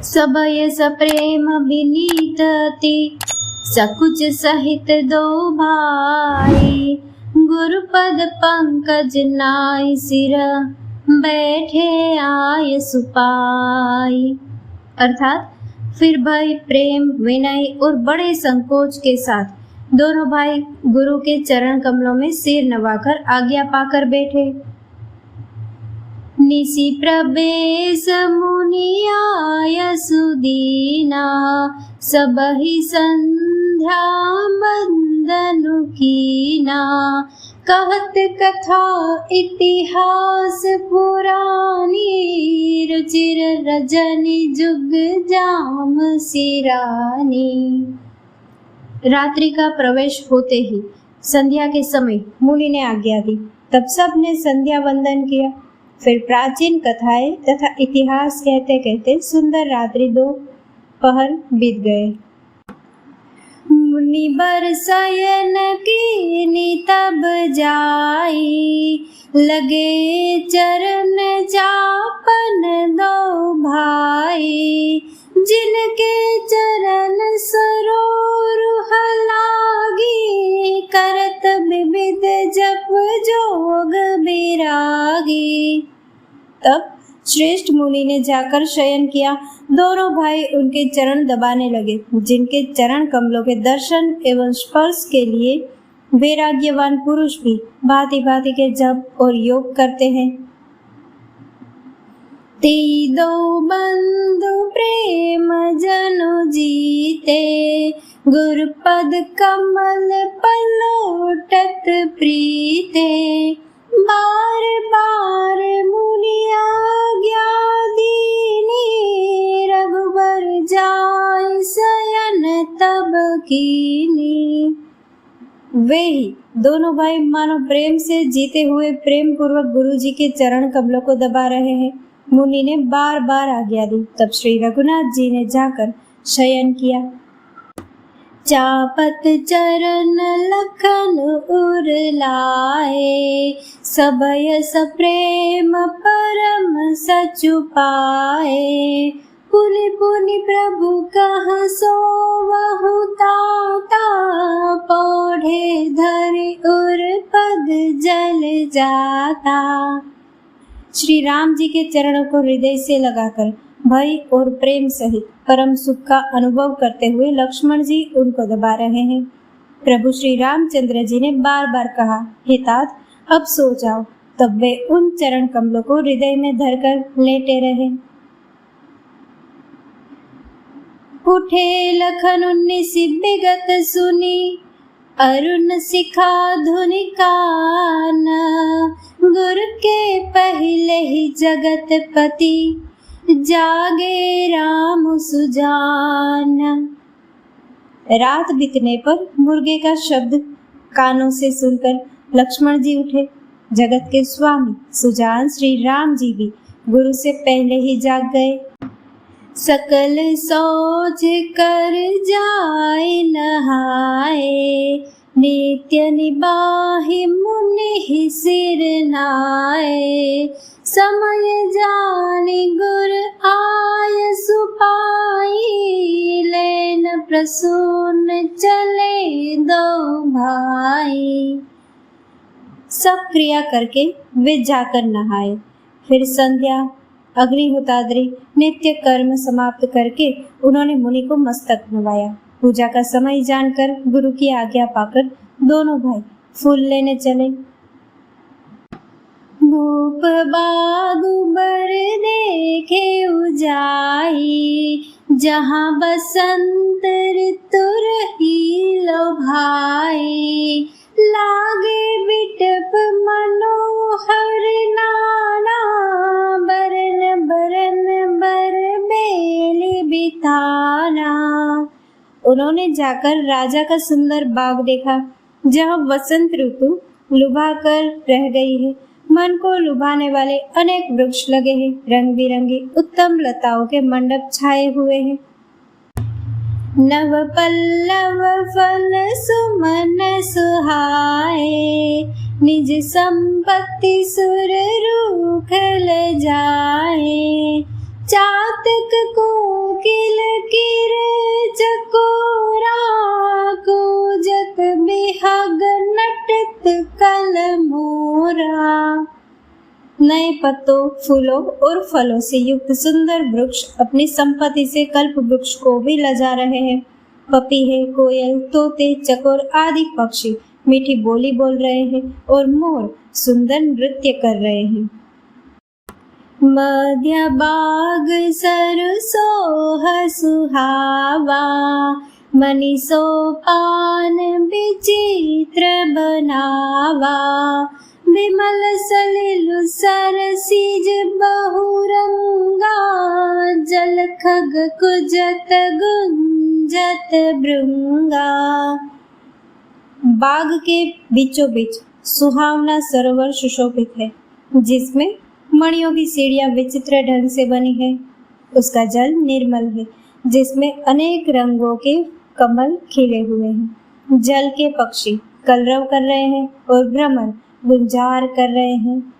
सबय सप्रेम विनीत अति सकुच सहित दो भाई। गुरुपद पंकज नाय सिर बैठे आय सुपाई। अर्थात फिर भय, प्रेम, विनय और बड़े संकोच के साथ दोनों भाई गुरु के चरण कमलों में सिर नवाकर आज्ञा पाकर बैठे। निशि प्रवेश मुनि आय सुदीना सबहि संध्या बंदनु कीना। कहत कथा इतिहास पुरानी रुचिर रजनी जुग जाम सिरानी। रात्रि का प्रवेश होते ही संध्या के समय मुनि ने आज्ञा दी। तब सब ने संध्या वंदन किया। फिर प्राचीन कथाएं तथा इतिहास कहते कहते सुंदर रात्रि दो पहर बीत गए। मुनि बर शयन कीनी तब जाई लगे चरण चापन दो भाई। जिनके चरण सरोरुह लागी करत विविध जप जोग बिरागी। तब श्रेष्ठ मुनि ने जाकर शयन किया। दोनों भाई उनके चरण दबाने लगे, जिनके चरण कमलों के दर्शन एवं स्पर्श के लिए वैराग्यवान पुरुष भी भांति भांति के जप और योग करते हैं। ते दो बंधु प्रेम जनु जीते गुरुपद कमल पलोटत प्रीते। बार बार मुनि आज्ञा दीनी रघुबर जाय शयन तब कीनी। वे ही दोनों भाई मानो प्रेम से जीते हुए प्रेम पूर्वक गुरु जी के चरण कमलों को दबा रहे हैं। मुनि ने बार बार आज्ञा दी। तब श्री रघुनाथ जी ने जाकर शयन किया। चापत चरण लखन उर लाए सबय सप्रेम परम सचु पाए। पुनि पुनि प्रभु कह सोवहु ताता पौढ़े धरि उर पद जल जाता। श्री राम जी के चरणों को हृदय से लगाकर भय और प्रेम सहित परम सुख का अनुभव करते हुए लक्ष्मण जी उनको दबा रहे हैं। प्रभु श्री रामचंद्र जी ने बार बार कहा, हे तात अब सो जाओ। तब वे उन चरण कमलों को हृदय में धरकर लेटे रहे। उठे लखन उन्नीस विगत सुनी अरुण शिखा धुनि कान। गुरु के पहले ही जगत पति जागे राम सुजान। रात बीतने पर मुर्गे का शब्द कानों से सुनकर लक्ष्मण जी उठे। जगत के स्वामी सुजान श्री राम जी भी गुरु से पहले ही जाग गए। सकल सोच कर जाए नहाए नित्य निबाहि मुनि सिर नाए। समय जानि गुर आय सुपाई लेन प्रसून चले दो भाई। सब क्रिया करके वे जाकर नहाए। फिर संध्या अग्निहोत्रादि नित्य कर्म समाप्त करके उन्होंने मुनि को मस्तक नवाया। पूजा का समय जानकर गुरु की आज्ञा पाकर दोनों भाई फूल लेने चले। भूप बागुबर देखे उजाई जहाँ बसंत ऋतु रही लो भाई। लागे बिटप मनोहर नाना बरन बरन बर बेली बिताना। उन्होंने जाकर राजा का सुंदर बाग देखा जहाँ वसंत ऋतु लुभा कर रह गई है। मन को लुभाने वाले अनेक वृक्ष लगे हैं। रंग बिरंगी उत्तम लताओं के मंडप छाए हुए हैं। नव पल्लव फल सुमन सुहाए निज संपत्ति सुर रूख ल जाए। चातक कोकिल किर चकोरा, कूजत बिहग नटत कल मोरा। नए पत्तों, फूलों और फलों से युक्त सुंदर वृक्ष अपनी संपत्ति से कल्प वृक्ष को भी लजा रहे हैं। पपीहे, कोयल, तोते, चकोर आदि पक्षी मीठी बोली बोल रहे हैं और मोर सुंदर नृत्य कर रहे हैं। मध्य बाग सरसोह सुहावा, मनि सोपान विचित्र बनावा। विमल सलिल सरसिज बहुरंगा, जल खग कुजत गुंजत भृंगा। बाग के बीचों बीच सुहावना सरोवर सुशोभित है, जिसमें मणियों की सीढ़ियां विचित्र ढंग से बनी है। उसका जल निर्मल है, जिसमें अनेक रंगों के कमल खिले हुए हैं। जल के पक्षी कलरव कर रहे हैं और भ्रमर गुंजार कर रहे हैं।